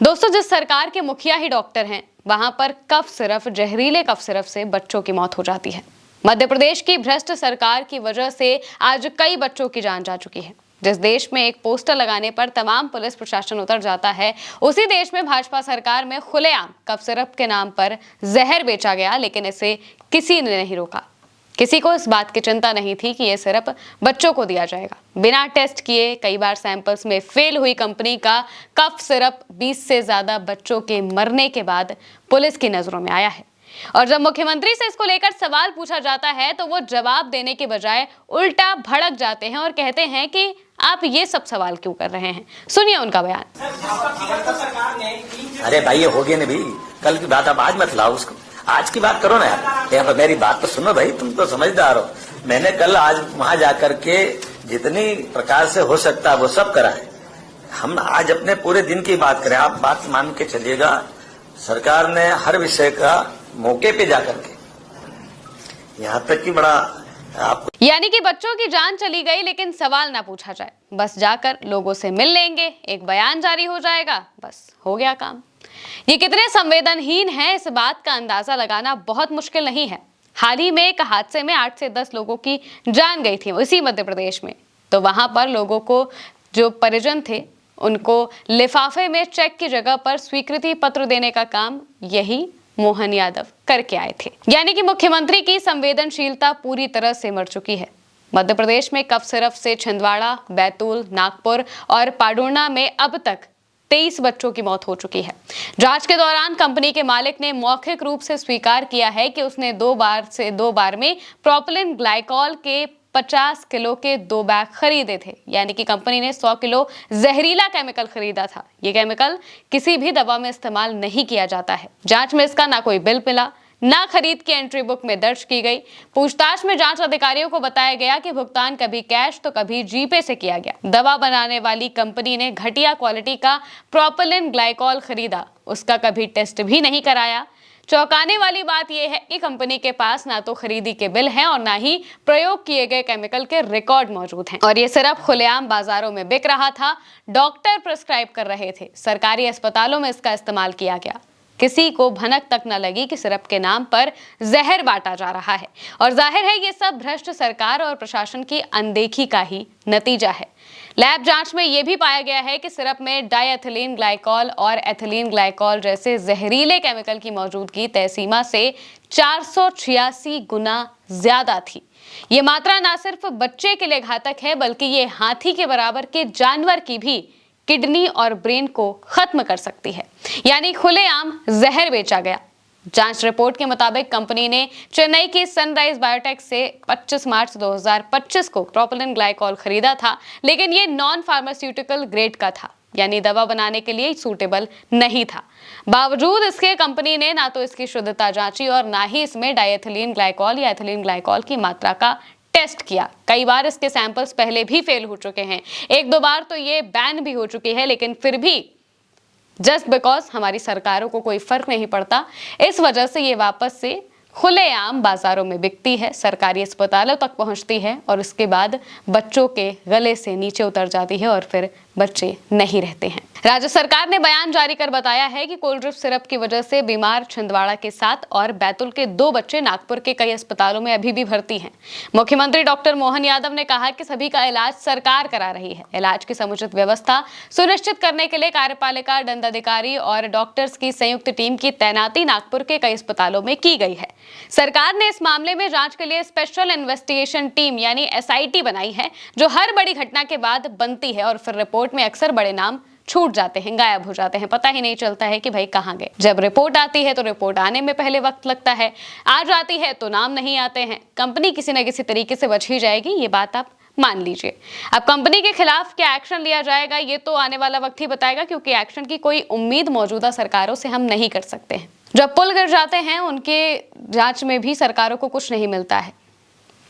दोस्तों, जिस सरकार के मुखिया ही डॉक्टर हैं, वहां पर कफ सिरप, जहरीले कफ सिरप से बच्चों की मौत हो जाती है। मध्य प्रदेश की भ्रष्ट सरकार की वजह से आज कई बच्चों की जान जा चुकी है। जिस देश में एक पोस्टर लगाने पर तमाम पुलिस प्रशासन उतर जाता है, उसी देश में भाजपा सरकार में खुलेआम कफ सिरप के नाम पर जहर बेचा गया, लेकिन इसे किसी ने नहीं रोका। किसी को इस बात की चिंता नहीं थी कि यह सिरप बच्चों को दिया जाएगा। बिना टेस्ट किए कई बार सैंपल्स में फेल हुई कंपनी का कफ सिरप 20 से ज्यादा बच्चों के मरने के बाद पुलिस की नजरों में आया है। और जब मुख्यमंत्री से इसको लेकर सवाल पूछा जाता है तो वो जवाब देने के बजाय उल्टा भड़क जाते हैं और कहते हैं कि आप ये सब सवाल क्यों कर रहे हैं। सुनिए उनका बयान। अरे भाई, ये हो गया ना भाई, कल की बात आप आज मत लाओ, उसको आज की बात करो ना यार। यहाँ पर मेरी बात तो सुनो भाई, तुम तो समझदार हो। मैंने कल आज वहां जाकर के जितनी प्रकार से हो सकता है वो सब करा है। हम आज अपने पूरे दिन की बात करें, आप बात मान के चलिएगा, सरकार ने हर विषय का मौके पे जाकर के, यहाँ तक कि बड़ा आपको, यानी कि बच्चों की जान चली गई लेकिन सवाल ना पूछा जाए, बस जाकर लोगों से मिल लेंगे, एक बयान जारी हो जाएगा, बस हो गया काम। ये कितने संवेदनहीन हैं, इस बात का अंदाजा लगाना बहुत मुश्किल नहीं है। हाल ही में एक हादसे में 8 से 10 लोगों की जान गई थी इसी मध्य प्रदेश में। तो वहां पर लोगों को, जो परिजन थे, उनको लिफाफे में चेक की जगह पर स्वीकृति पत्र देने का काम यही मोहन यादव करके आए थे। यानी कि मुख्यमंत्री की संवेदनशीलता पूरी तरह से मर चुकी है। मध्य प्रदेश में कफ सिरप से छिंदवाड़ा, बैतूल, नागपुर और पाडुर्ना में अब तक 23 बच्चों की मौत हो चुकी है। जांच के दौरान कंपनी के मालिक ने मौखिक रूप से स्वीकार किया है कि उसने दो बार में प्रोपिलीन ग्लाइकॉल के 50 किलो के 2 बैग खरीदे थे। यानी कि कंपनी ने 100 किलो जहरीला केमिकल खरीदा था। ये केमिकल किसी भी दवा में इस्तेमाल नहीं किया जाता है। जांच में इसका ना कोई बिल मिला, ना खरीद की एंट्री बुक में दर्ज की गई। पूछताछ में जांच अधिकारियों को बताया गया कि भुगतान कभी कैश तो कभी जीपे से किया गया। दवा बनाने वाली कंपनी ने घटिया क्वालिटी का प्रोपिलीन ग्लाइकॉल खरीदा, उसका कभी टेस्ट भी नहीं कराया। चौंकाने वाली बात यह है कि कंपनी के पास ना तो खरीदी के बिल हैं और ना ही प्रयोग किए गए केमिकल के रिकॉर्ड मौजूद हैं। और ये सिर्फ खुलेआम बाजारों में बिक रहा था, डॉक्टर प्रिस्क्राइब कर रहे थे, सरकारी अस्पतालों में इसका इस्तेमाल किया गया। किसी को भनक तक न लगी कि सिरप के नाम पर जहर बांटा जा रहा है। और जाहिर है ये सब भ्रष्ट सरकार और प्रशासन की अनदेखी का ही नतीजा है। लैब जांच में यह भी पाया गया है कि सिरप में डायएथिलीन ग्लाइकॉल और एथिलीन ग्लाइकॉल जैसे जहरीले केमिकल की मौजूदगी तय सीमा से 486 गुना ज्यादा थी। ये मात्रा न सिर्फ बच्चे के लिए घातक है, बल्कि ये हाथी के बराबर के जानवर की भी किडनी और ब्रेन को खत्म कर सकती है। यानी खुलेआम जहर बेचा गया। जांच रिपोर्ट के मुताबिक कंपनी ने चेन्नई की सनराइज बायोटेक से 25 मार्च 2025 को प्रोपिलीन ग्लाइकॉल खरीदा था, लेकिन ये नॉन फार्मास्यूटिकल ग्रेड का था, यानी दवा बनाने के लिए सूटेबल नहीं था। बावजूद इसके कंपनी ने ना तो इसकी शुद्धता जांची और ना ही इसमें डायएथिलीन ग्लाइकॉल या एथिलीन ग्लाइकॉल की मात्रा का टेस्ट किया। कई बार इसके सैंपल्स पहले भी फेल हो चुके हैं, 1-2 बार तो ये बैन भी हो चुकी है, लेकिन फिर भी जस्ट बिकॉज हमारी सरकारों को कोई फर्क नहीं पड़ता, इस वजह से ये वापस से खुलेआम बाजारों में बिकती है, सरकारी अस्पतालों तक पहुंचती है और उसके बाद बच्चों के गले से नीचे उतर जाती है और फिर बच्चे नहीं रहते हैं। राज्य सरकार ने बयान जारी कर बताया है कि कोल्ड ड्रिप सिरप की वजह से बीमार छिंदवाड़ा के 7 और बैतूल के 2 बच्चे नागपुर के कई अस्पतालों में अभी भी भर्ती हैं। मुख्यमंत्री डॉक्टर मोहन यादव ने कहा कि सभी का इलाज सरकार करा रही है। इलाज की समुचित व्यवस्था सुनिश्चित करने के लिए कार्यपालिका, दंडाधिकारी और डॉक्टर्स की संयुक्त टीम की तैनाती नागपुर के कई अस्पतालों में की गई है। सरकार ने इस मामले में जांच के लिए स्पेशल इन्वेस्टिगेशन टीम यानी SIT बनाई है, जो हर बड़ी घटना के बाद बनती है और फिर रिपोर्ट में अक्सर बड़े नाम छूट जाते हैं, गायब हो जाते हैं, पता ही नहीं चलता है कि भाई कहां गए। जब रिपोर्ट आती है तो रिपोर्ट आने में पहले वक्त लगता है, आ जाती है तो नाम नहीं आते हैं। कंपनी किसी न किसी तरीके से बच ही जाएगी, ये बात आप मान लीजिए। अब कंपनी के खिलाफ क्या एक्शन लिया जाएगा ये तो आने वाला वक्त ही बताएगा, क्योंकि एक्शन की कोई उम्मीद मौजूदा सरकारों से हम नहीं कर सकते हैं। जब पुल गिर जाते हैं उनके जांच में भी सरकारों को कुछ नहीं मिलता है,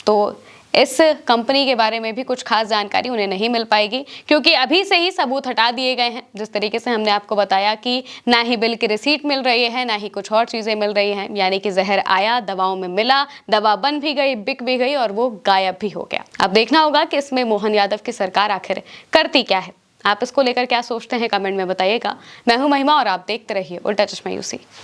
तो इस कंपनी के बारे में भी कुछ खास जानकारी उन्हें नहीं मिल पाएगी, क्योंकि अभी से ही सबूत हटा दिए गए हैं। जिस तरीके से हमने आपको बताया कि ना ही बिल की रिसीट मिल रही है, ना ही कुछ और चीजें मिल रही हैं, यानी कि जहर आया, दवाओं में मिला, दवा बन भी गई, बिक भी गई और वो गायब भी हो गया। अब देखना होगा कि इसमें मोहन यादव की सरकार आखिर करती क्या है। आप इसको लेकर क्या सोचते हैं कमेंट में बताइएगा। मैं हूं महिमा और आप देखते रहिए उल्टा चश्मा यूसी।